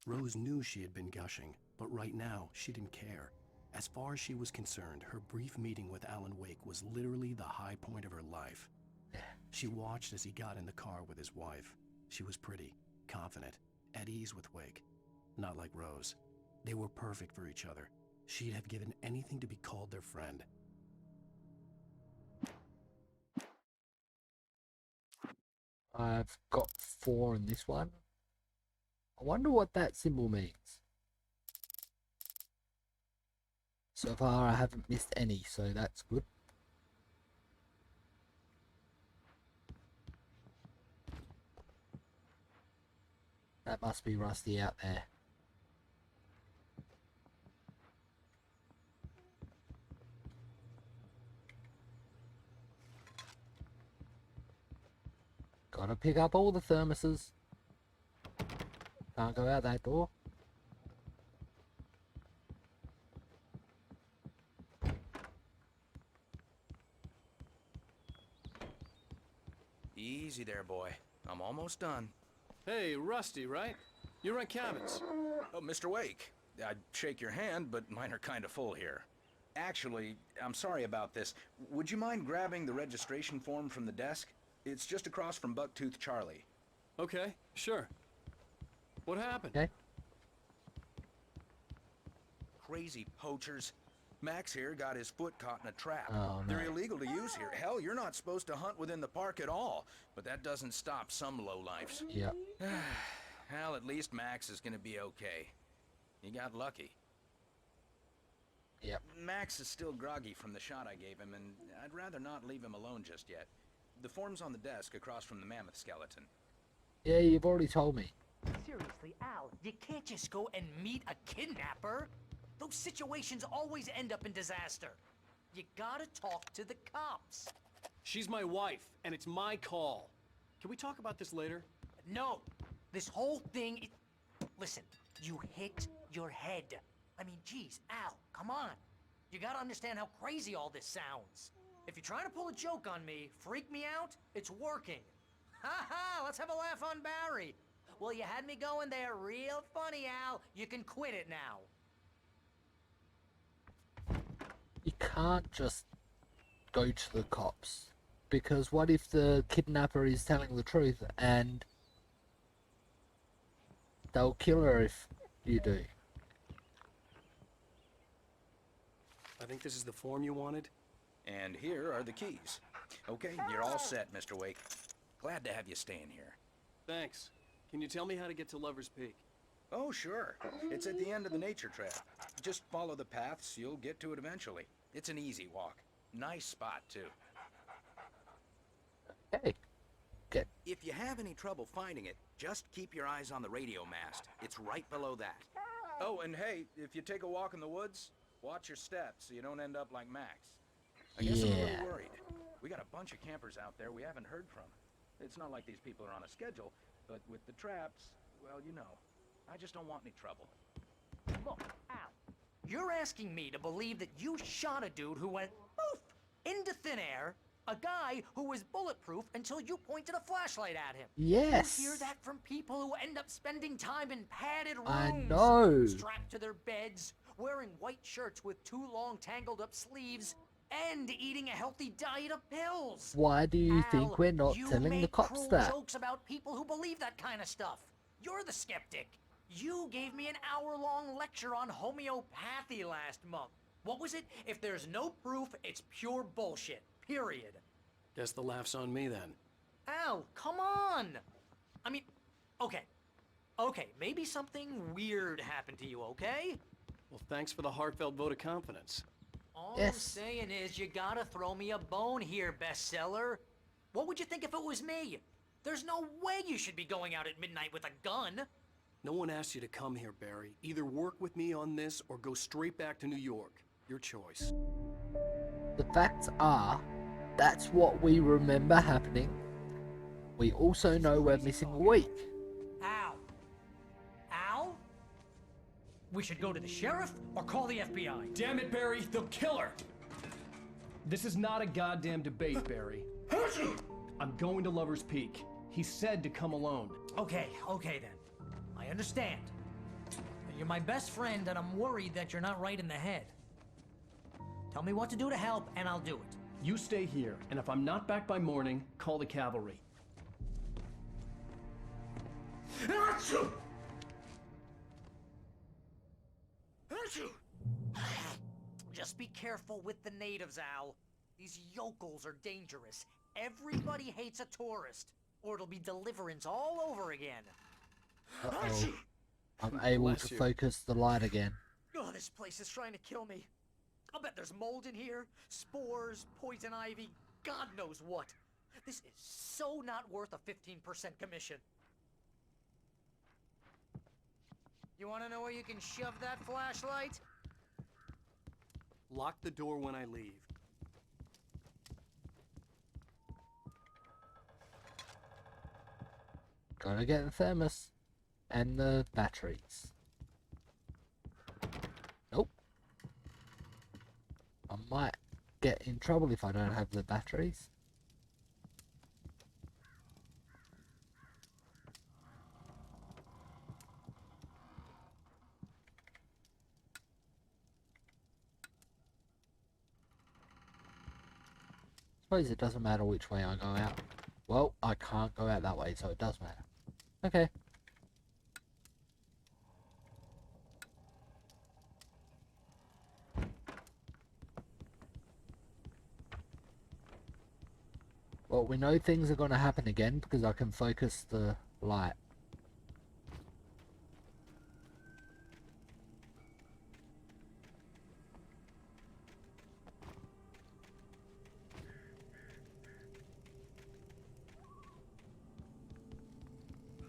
Rose knew she had been gushing, but right now she didn't care. As far as she was concerned, her brief meeting with Alan Wake was literally the high point of her life. She watched as he got in the car with his wife. She was pretty, confident, at ease with Wake. Not like Rose. They were perfect for each other. She'd have given anything to be called their friend. I've got 4 in this one. I wonder what that symbol means. So far I haven't missed any, so that's good. That must be Rusty out there. Gotta pick up all the thermoses. Can't go out that door. Easy there, boy. I'm almost done. Hey, Rusty, right? You rent cabins. Oh, Mr. Wake. I'd shake your hand, but mine are kind of full here. Actually, I'm sorry about this. Would you mind grabbing the registration form from the desk? It's just across from Bucktooth Charlie. Okay, sure. What happened? Okay. Crazy poachers. Max here got his foot caught in a trap. Oh, no. They're illegal to use here. Hell, you're not supposed to hunt within the park at all. But that doesn't stop some lowlifes. Yep. Well, at least Max is gonna be okay. You got lucky. Yep. Max is still groggy from the shot I gave him, and I'd rather not leave him alone just yet. The form's on the desk across from the mammoth skeleton. Yeah, you've already told me. Seriously, Al, you can't just go and meet a kidnapper. Those situations always end up in disaster. You gotta talk to the cops. She's my wife, and it's my call. Can we talk about this later? No, this whole thing... Listen, you hit your head. I mean, geez, Al, come on. You gotta understand how crazy all this sounds. If you're trying to pull a joke on me, freak me out, it's working. Ha ha, let's have a laugh on Barry. Well, you had me going there real funny, Al. You can quit it now. You can't just go to the cops. Because what if the kidnapper is telling the truth and they'll kill her if you do? I think this is the form you wanted. And here are the keys. Okay, you're all set, Mr. Wake. Glad to have you staying here. Thanks. Can you tell me how to get to Lover's Peak? Oh, sure. It's at the end of the nature trail. Just follow the paths, you'll get to it eventually. It's an easy walk. Nice spot, too. Okay. Good. If you have any trouble finding it, just keep your eyes on the radio mast. It's right below that. Oh, and hey, if you take a walk in the woods, watch your steps so you don't end up like Max. I guess I'm a little worried. We got a bunch of campers out there we haven't heard from. It's not like these people are on a schedule, but with the traps, well, you know. I just don't want any trouble. Look, Al, you're asking me to believe that you shot a dude who went poof into thin air, a guy who was bulletproof until you pointed a flashlight at him. Yes. You hear that from people who end up spending time in padded rooms, I know. strapped to their beds, wearing white shirts with too long tangled up sleeves, and eating a healthy diet of pills. Why do you Al, think we're not you telling the make cops cruel that? jokes about people who believe that kind of stuff. You're the skeptic. You gave me an hour-long lecture on homeopathy last month. What was it? If there's no proof, it's pure bullshit. Period. Guess the laugh's on me then. Al, come on! I mean, okay. Okay, maybe something weird happened to you, okay? Well, thanks for the heartfelt vote of confidence. All Yes. I'm saying is you gotta throw me a bone here, bestseller. What would you think if it was me? There's no way you should be going out at midnight with a gun. No one asked you to come here, Barry. Either work with me on this or go straight back to New York. Your choice. The facts are, that's what we remember happening. We also know we're missing a week. Al. Al? We should go to the sheriff or call the FBI. Damn it, Barry, they'll kill her! This is not a goddamn debate, Barry. I'm going to Lover's Peak. He said to come alone. Okay then. I understand. You're my best friend, and I'm worried that you're not right in the head. Tell me what to do to help, and I'll do it. You stay here, and if I'm not back by morning, call the cavalry. Achoo! Achoo! Just be careful with the natives, Al. These yokels are dangerous. Everybody hates a tourist, or it'll be deliverance all over again. Uh-oh. I'm able Bless to you. focus the light again. Oh, this place is trying to kill me. I'll bet there's mold in here, spores, poison ivy, God knows what. This is so not worth a 15% commission. You want to know where you can shove that flashlight? Lock the door when I leave. Gotta get the thermos and the batteries. Nope. I might get in trouble if I don't have the batteries. Suppose it doesn't matter which way I go out. Well, I can't go out that way, so it does matter. Okay. Well, we know things are going to happen again because I can focus the light.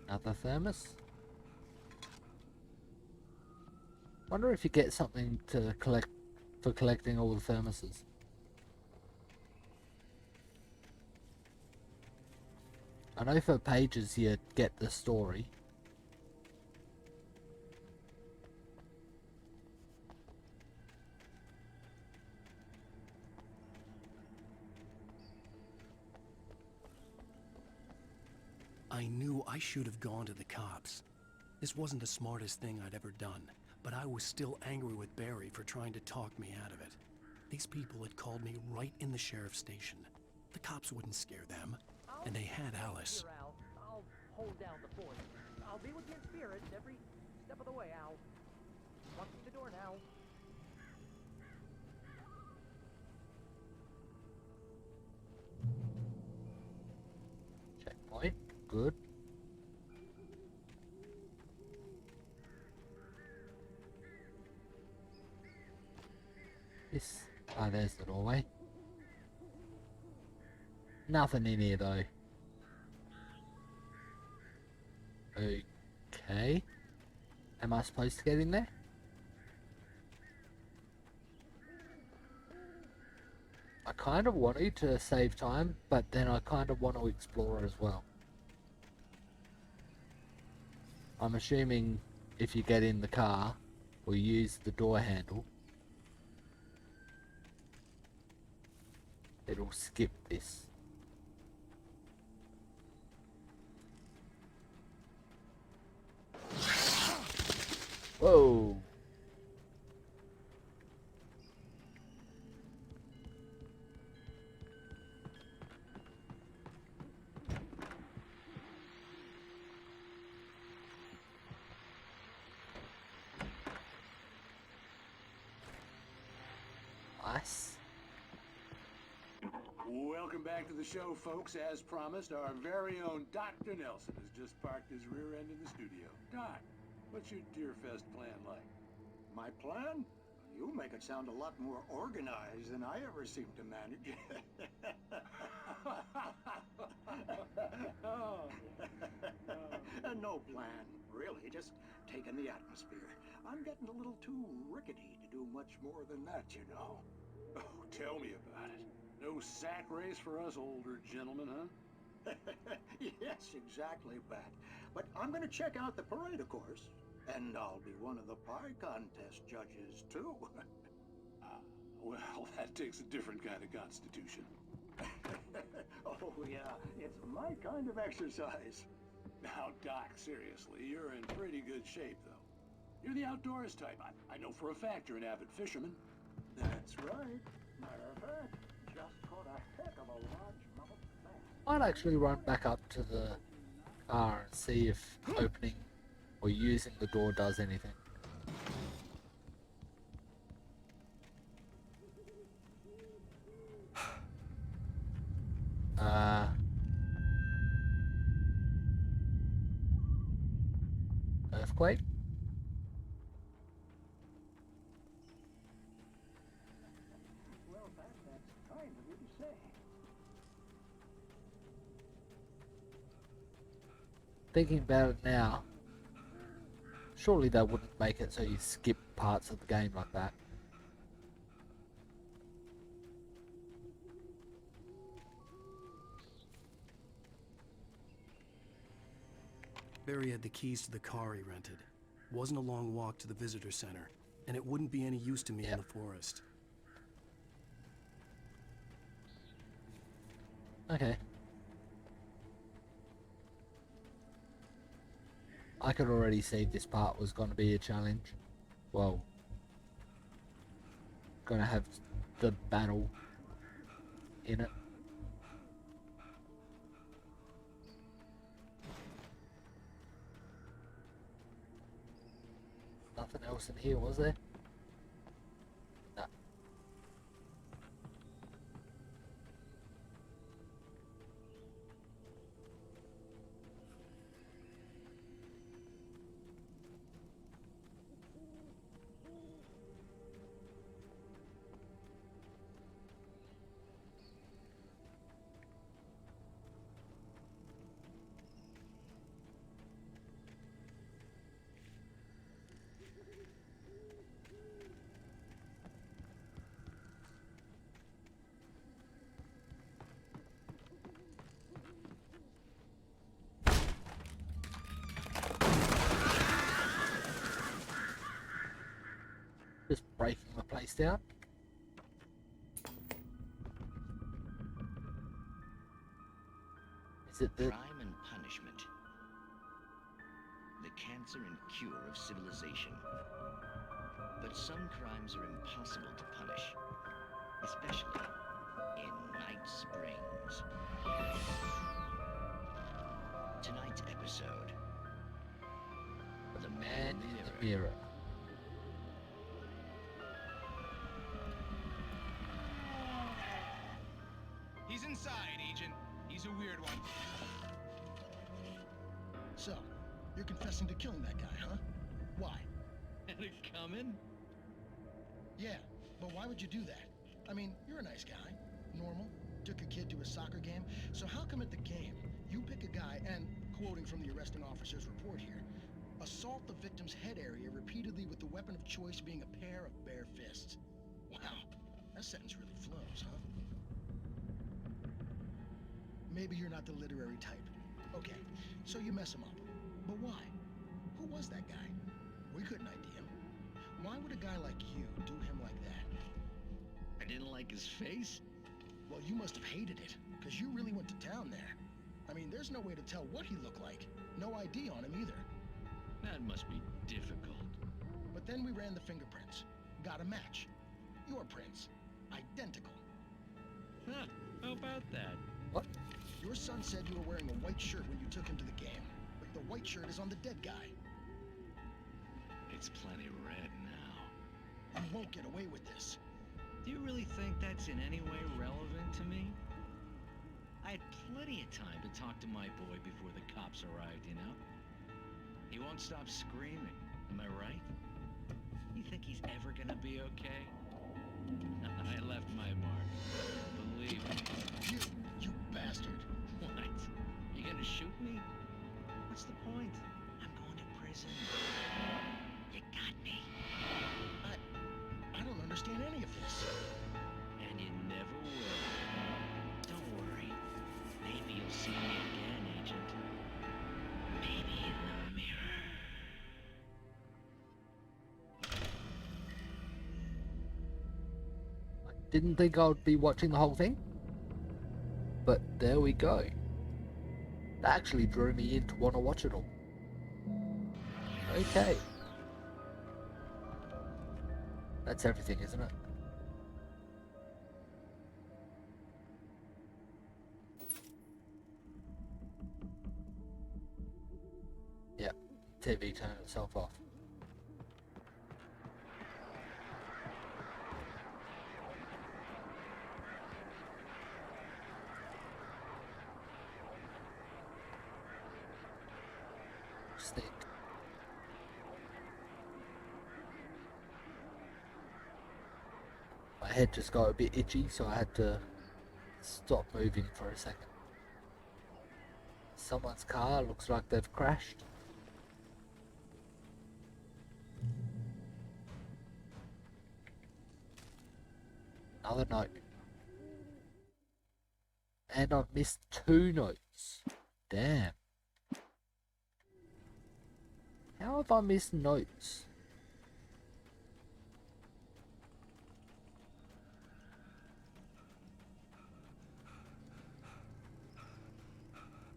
Another thermos. Wonder if you get something to collect for collecting all the thermoses. I know for pages you get the story. I knew I should have gone to the cops. This wasn't the smartest thing I'd ever done, but I was still angry with Barry for trying to talk me out of it. These people had called me right in the sheriff's station. The cops wouldn't scare them, and they had Alice. Here, Al. I'll hold down the fort. I'll be with you in spirit every step of the way, Al. Walk through the door now. Checkpoint. Good. This. Ah, there's the doorway. Nothing in here though. Okay. Am I supposed to get in there? I kind of wanted to save time, but then I kind of want to explore as well. I'm assuming if you get in the car or use the door handle, it'll skip this. Whoa! Nice. Welcome back to the show, folks. As promised, our very own Dr. Nelson has just parked his rear end in the studio. Doc, what's your Deerfest plan like? My plan? You make it sound a lot more organized than I ever seem to manage. No plan, really. Just taking the atmosphere. I'm getting a little too rickety to do much more than that, you know. Oh, tell me about it. No sack race for us older gentlemen, huh? Yes, exactly, Bat. But I'm gonna check out the parade, of course. And I'll be one of the pie contest judges, too. Well, that takes a different kind of constitution. Oh, yeah. It's my kind of exercise. Now, Doc, seriously, you're in pretty good shape, though. You're the outdoors type. I know for a fact you're an avid fisherman. That's right. Matter of fact, just caught a heck of a largemouth bass. I'd actually run back up to the car and see if opening or using the door does anything. Earthquake? Well, that's kind of you to say. Thinking about it now, surely they wouldn't make it so you skip parts of the game like that. Barry had the keys to the car he rented. Wasn't a long walk to the visitor center, and it wouldn't be any use to me in the forest. Okay. I could already see this part was going to be a challenge. Well, going to have the battle in it. Nothing else in here, was there? No. Just breaking the place down. Is it the... Crime and punishment. The cancer and cure of civilization. But some crimes are impossible to punish, especially in Night Springs. Tonight's episode, The Man in the Mirror. mirror? He's inside, Agent. He's a weird one. So, you're confessing to killing that guy, huh? Why? Had it coming? Yeah, but why would you do that? I mean, you're a nice guy. Normal. Took a kid to a soccer game. So how come at the game, you pick a guy and, quoting from the arresting officer's report here, assault the victim's head area repeatedly with the weapon of choice being a pair of bare fists? Wow, that sentence really flows, huh? Maybe you're not the literary type. Okay, so you mess him up. But why? Who was that guy? We couldn't ID him. Why would a guy like you do him like that? I didn't like his face? Well, you must have hated it, because you really went to town there. I mean, there's no way to tell what he looked like. No ID on him either. That must be difficult. But then we ran the fingerprints. Got a match. Your prints. Identical. Huh, how about that? What? Your son said you were wearing a white shirt when you took him to the game. But the white shirt is on the dead guy. It's plenty red now. You won't get away with this. Do you really think that's in any way relevant to me? I had plenty of time to talk to my boy before the cops arrived, you know? He won't stop screaming, am I right? You think he's ever gonna be okay? I left my mark. Believe me. You bastard. What? You gonna shoot me? What's the point? I'm going to prison. You got me. I don't understand any of this. And you never will. Don't worry. Maybe you'll see me again, Agent. Maybe in the mirror. I didn't think I would be watching the whole thing. But there we go. That actually drew me in to want to watch it all. Okay. That's everything, isn't it? Yep. TV turned itself off. Stick. My head just got a bit itchy, so I had to stop moving for a second. Someone's car looks like they've crashed. Another note. And I've missed 2 notes. Damn. How have I missed notes?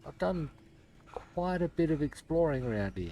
I've done quite a bit of exploring around here.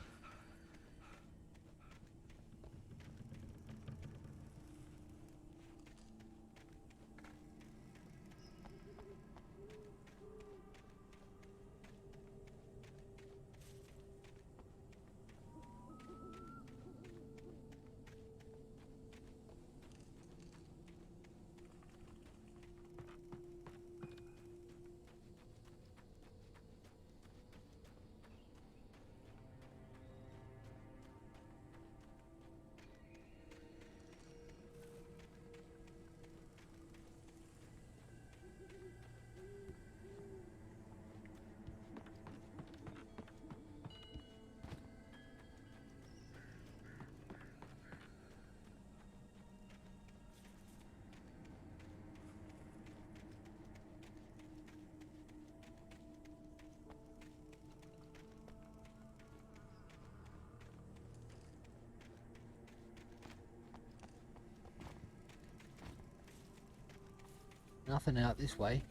Nothing out this way.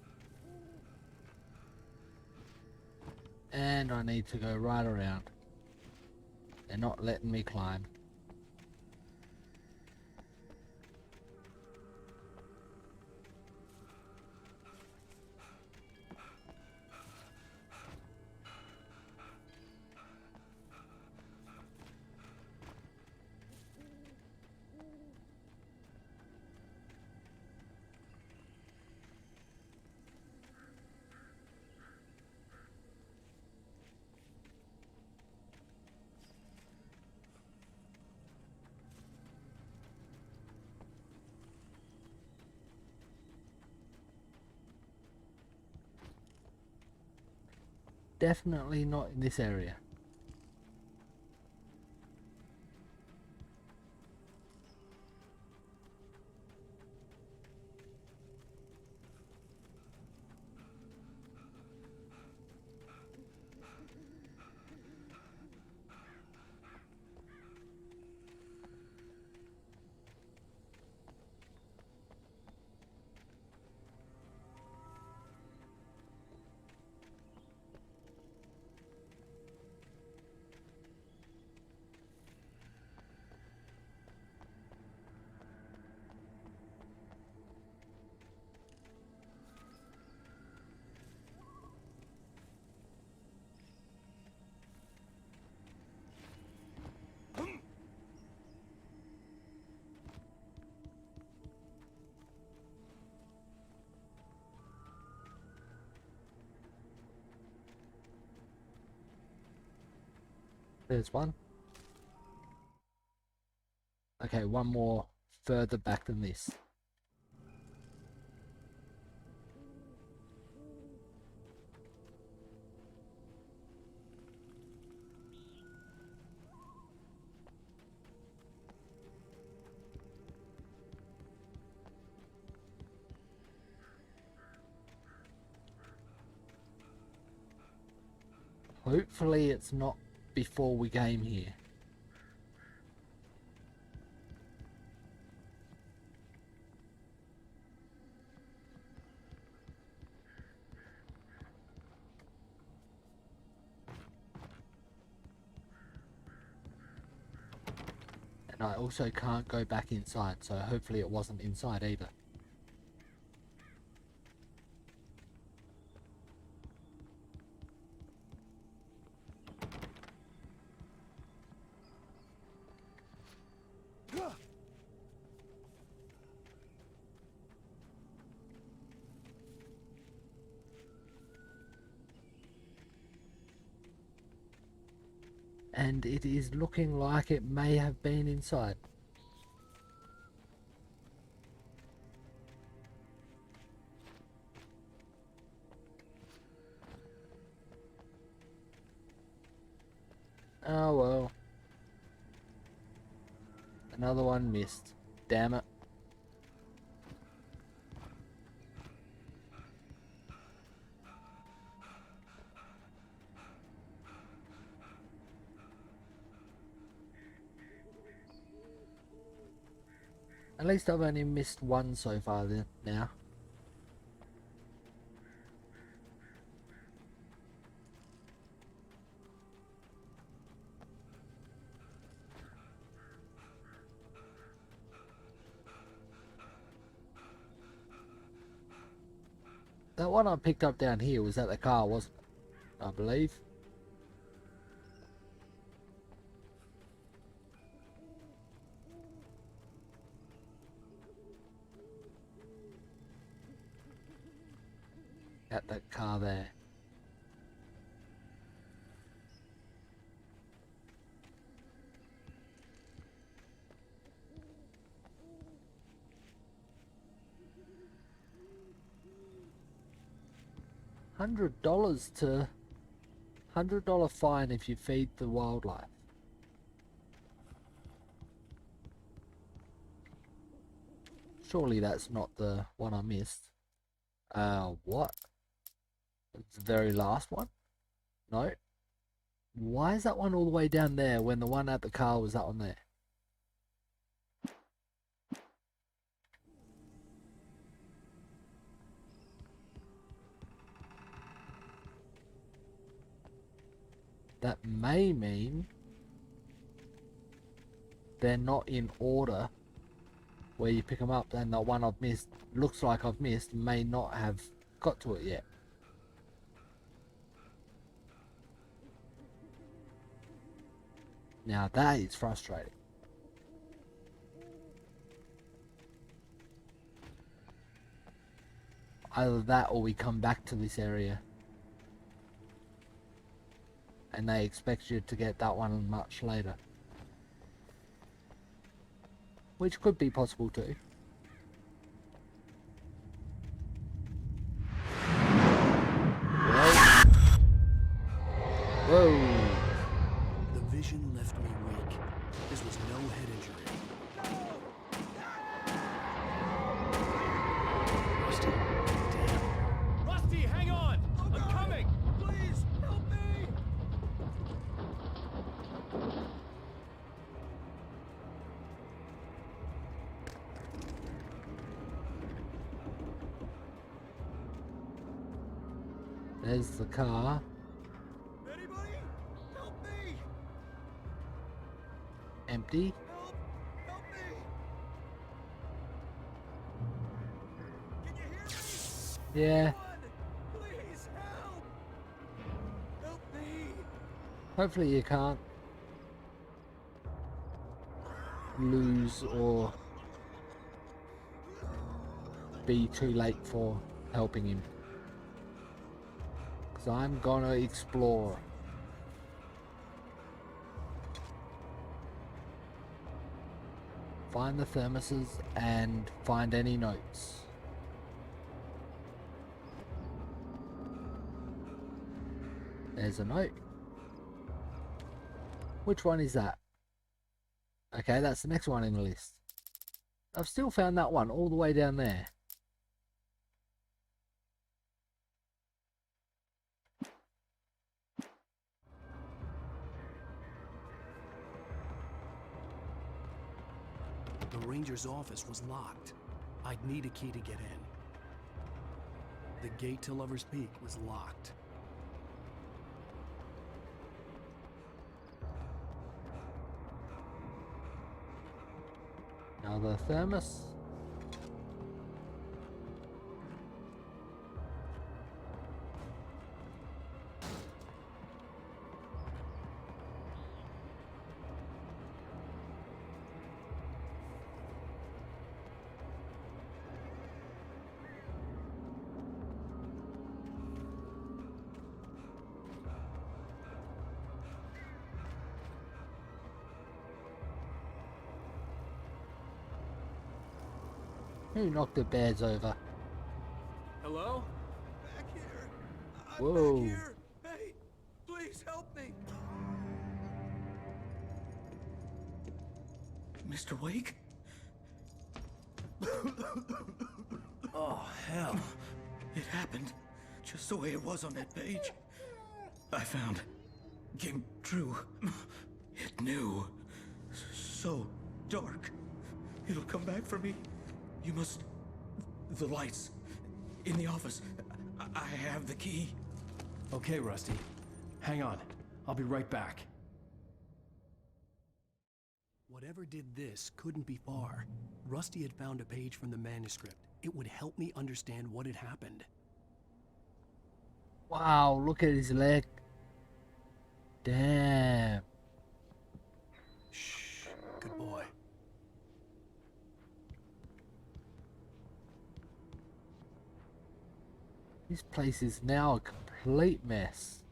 And I need to go right around. They're not letting me climb. Definitely not in this area. There's one. Okay, one more further back than this. Hopefully it's not before we came here. And And I also can't go back inside, so hopefully it wasn't inside either. And it is looking like it may have been inside. Oh well. Another one missed. Damn it. At least I've only missed one so far then, now. That one I picked up down here was at the car, wasn't it? I believe. At that car there. $100 fine if you feed the wildlife. Surely that's not the one I missed. What? It's the very last one? No. Why is that one all the way down there when the one at the car was that one there? That may mean they're not in order where you pick them up, and the one I've missed, looks like I've missed, may not have got to it yet. Now that is frustrating. Either that or we come back to this area and they expect you to get that one much later. Which could be possible too. Whoa. The vision left me weak. This was no head injury. Rusty, damn. Rusty, hang on! I'm coming! Please, help me! There's the car. Anybody? Help me! Empty. Help! Help me! Can you hear me? Yeah. Please help! Help me! Hopefully you can't lose or be too late for helping him. Because I'm gonna explore. Find the thermoses and find any notes. There's a note. Which one is that? Okay, that's the next one in the list. I've still found that one all the way down there. The ranger's office was locked. I'd need a key to get in. The gate to Lover's Peak was locked. Another thermos. Who knocked the beds over? Hello? Back here. I'm Whoa. back here. Hey, please help me. Mr. Wake? Oh, hell. It happened just the way it was on that page. I found. Came true. It knew. So dark. It'll come back for me. You must... The lights. In the office. I have the key. Okay, Rusty. Hang on. I'll be right back. Whatever did this couldn't be far. Rusty had found a page from the manuscript. It would help me understand what had happened. Wow, look at his leg. Damn. Shh. Good boy. This place is now a complete mess.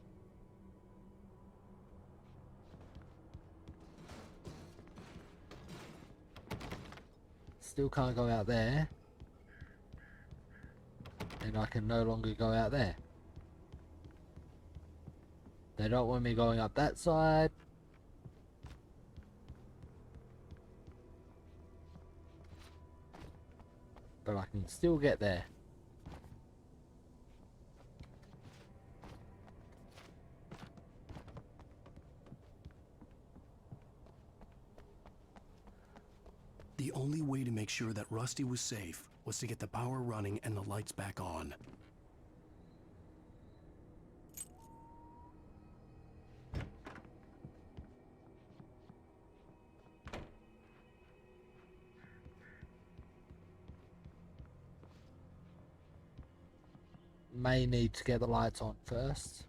Still can't go out there. And I can no longer go out there. They don't want me going up that side. But I can still get there. The only way to make sure that Rusty was safe was to get the power running and the lights back on. May need to get the lights on first.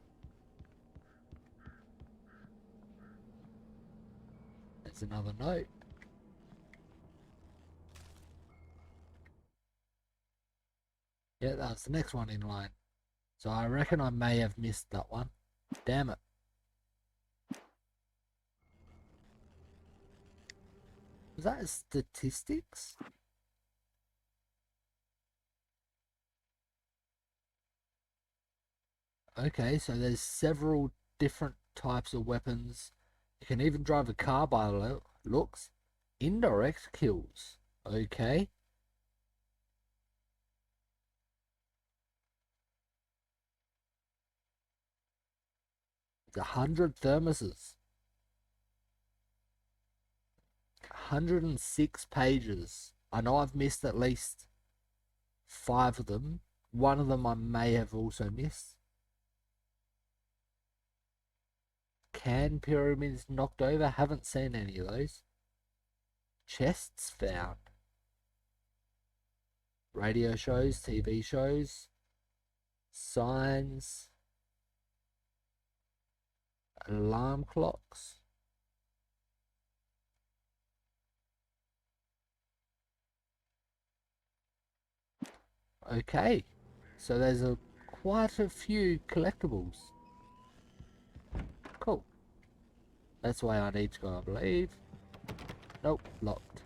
There's another note. Yeah, that's the next one in line. So I reckon I may have missed that one. Damn it. Was that statistics? Okay, so there's several different types of weapons. You can even drive a car by the looks. Indirect kills. Okay. It's 100 thermoses. 106 pages. I know I've missed at least 5 of them. One of them I may have also missed. Can pyramids knocked over? Haven't seen any of those. Chests found. Radio shows, TV shows. Signs. Alarm clocks. Okay, so there's quite a few collectibles. Cool. That's why I need to go, I believe. Nope, locked.